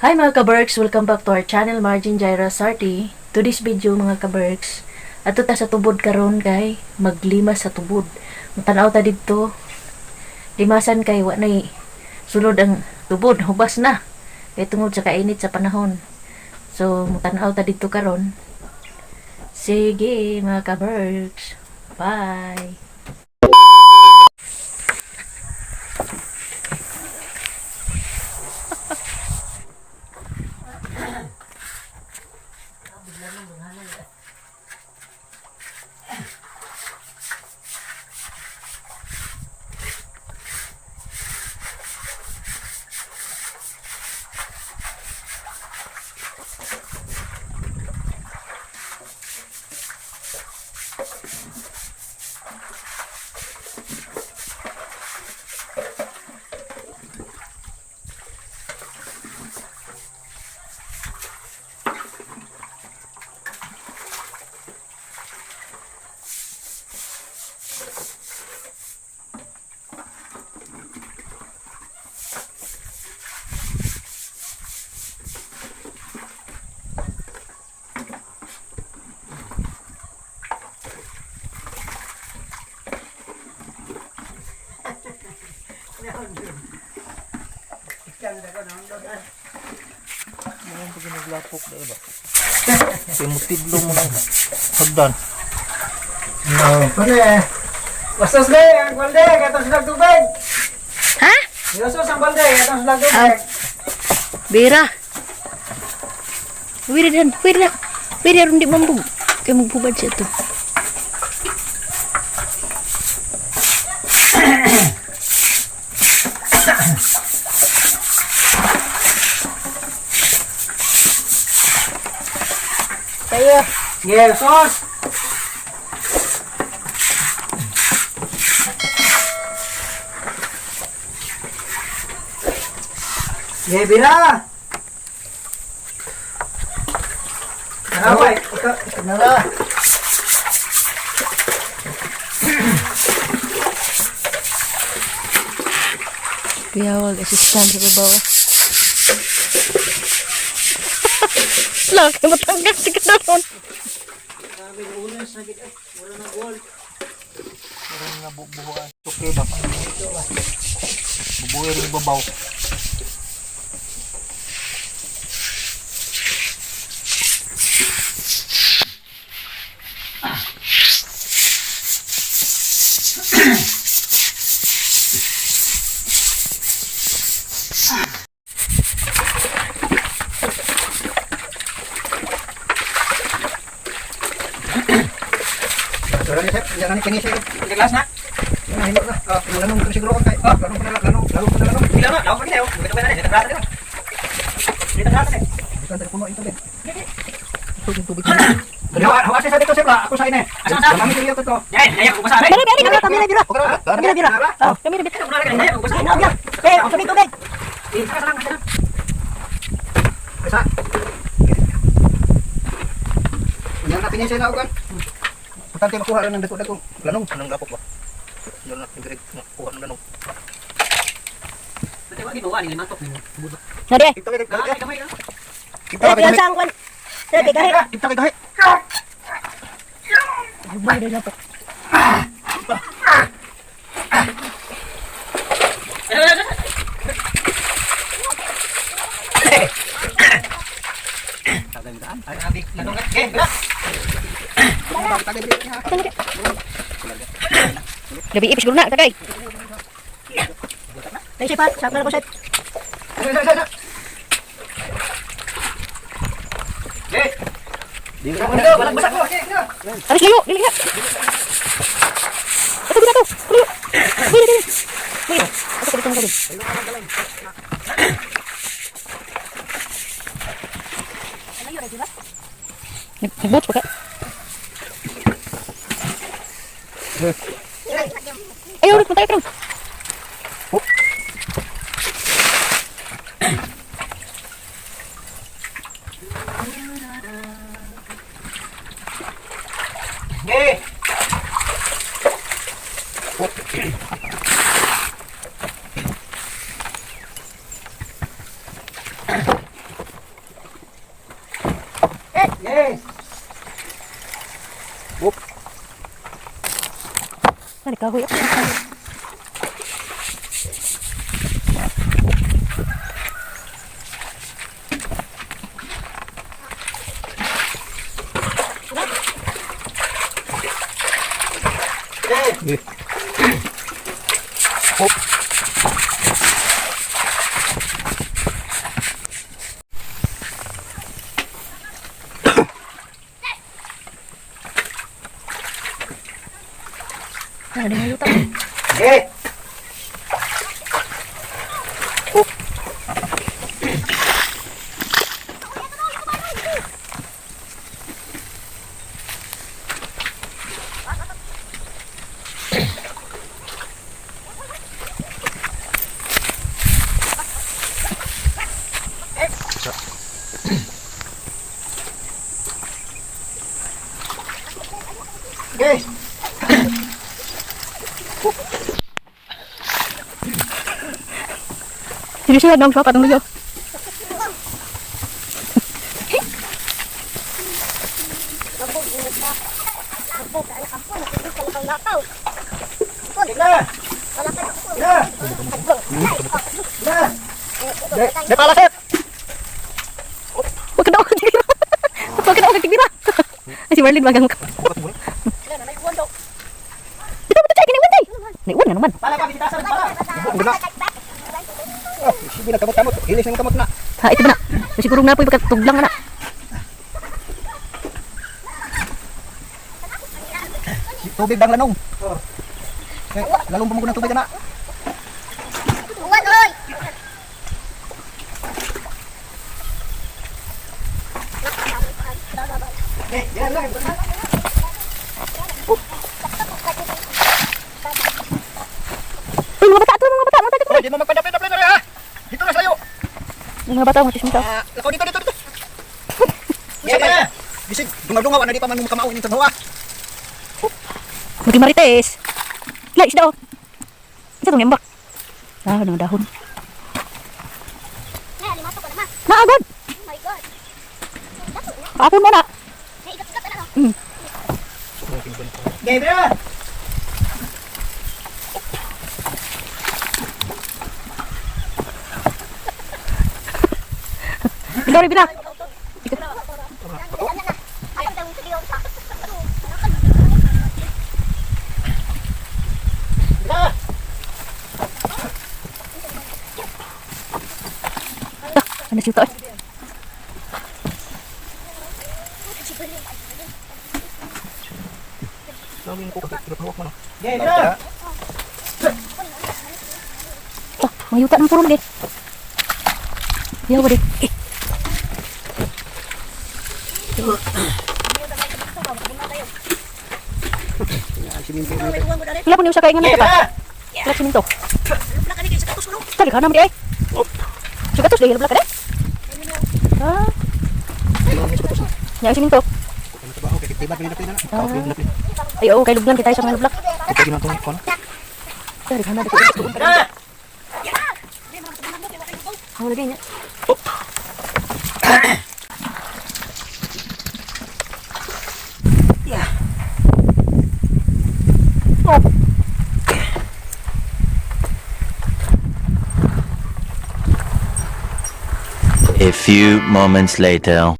Hi mga kaberks! Welcome back to our channel, Margin Jaira Sarti. Today's video mga kaberks, ato ta sa tubod karon kay maglimas sa tubod. Matanaw ta dito, limasan kay wa nay sulod ang tubod, hubas na. Kay tungod sa kainit sa panahon. So, matanaw ta dito karon. Sige mga kaberks, bye! Ngayon pag naglapok na iba. Kasi mutidlo mo lang pagdan. No, pare. Wastos na ang balde, katong sulag tubig. Ha? Wastos ang balde, katong sulag tubig. Bira! Wira rin di mambug. Kaya magbubad siya to. Tayo. Yeah, sos. Yeah, bira. Naraway, ikaw nara. Piyawag, asistan sa babaw. Laki matanggal si kanon. Sabi ng ulas na kita. Wala na gold. Parang nabubuhuan. Suki ba? Bubuhay rin babaw. Sorry, Sep. Jangan ni kini sih. Di kelas nak. Nah, ini lah. Lanong ko siguro kay. Lanong ko na lanong. Bila na, lawan kita yo. Kita ba na dito klase dito. Dito klase. Dito na puno ito din. Tubig. Hawa sa dito Sep lah. Ako sa ine. Kami tuyo to. Yay, ko sa ari. Kami bira. Kami bira. Kami bira. Ko sa ine. Eh, ako tubig. Bisa. Yang napinya saya lakukan. Tante makuha lang ng dako-dako. Lanong, anong lapok ba? Yun na, tigrig, makuha ng lanong. Nade. Kita kayo, kita kayo. Kita Eh, kayo, pinasang kwan. Nade, kahit. kita kayo. Bumay rin ako. Ay, adik, lanong ka. Eh, bila. Tagay, bila. Gabi ipis guna, tagay. Tayo sipat, sakna na po set. Eh, di ka na. Walang basak mo. Aris layo, dili nga. Ito guna to. Layo. Dili. Dili. Ito dito mo. Nagbot pa ka. Ayaw, ulit mo tayo karon. Eh. Okay. Ano kahoy? Okay. Ano yung yuta? Okay. Okay. Sino siya nang kakatang niyo? Na. Na. Na. De pala set. Huwag ka na ako kagtibira. Huwag ka na ako kagtibira. Ay, si Marlene magang ka. Ito, ito, sige, naiwan tayo. Naiwan na naman. Pala ka bisitasan pala. Guna. Oh, sige na kamot-kamot. Hilis ng kamot na. Ha, ito ba na? Siguro na po yung pagkatuglang na. Tubig bang lanong? Oh. Okay, lalong bumugod ng tubig na. Eh, yan lang. Uy, mga bata ito, mga bata, mga bata ito. Oh, di mo magpadapin-dapin na rin ha. Dito na sa'yo. Mga bata, mga tismita. Lakaw dito. Yan na. Bisig, dungaw-dungaw na di pa man mo kamao ini tanhawa. Magi marites. La, isda oh. Isa tong yambak. Ah, ng dahon. Naagad. Apon mo na. Gabriel. Ikaw rin bina. Ano siya ito? Gabriel. Mga yuta ng puro lagi. Yawa di. Wala po niyo sa kaingan na ito. Wala sininto. Tali ka naman di ay. Sugatos dahil wala ka di. Ah. Yang sininto. Ay oo, kay lublan kita sa mga lublak. Tali ka na di. Ang lagay niya. A few moments later.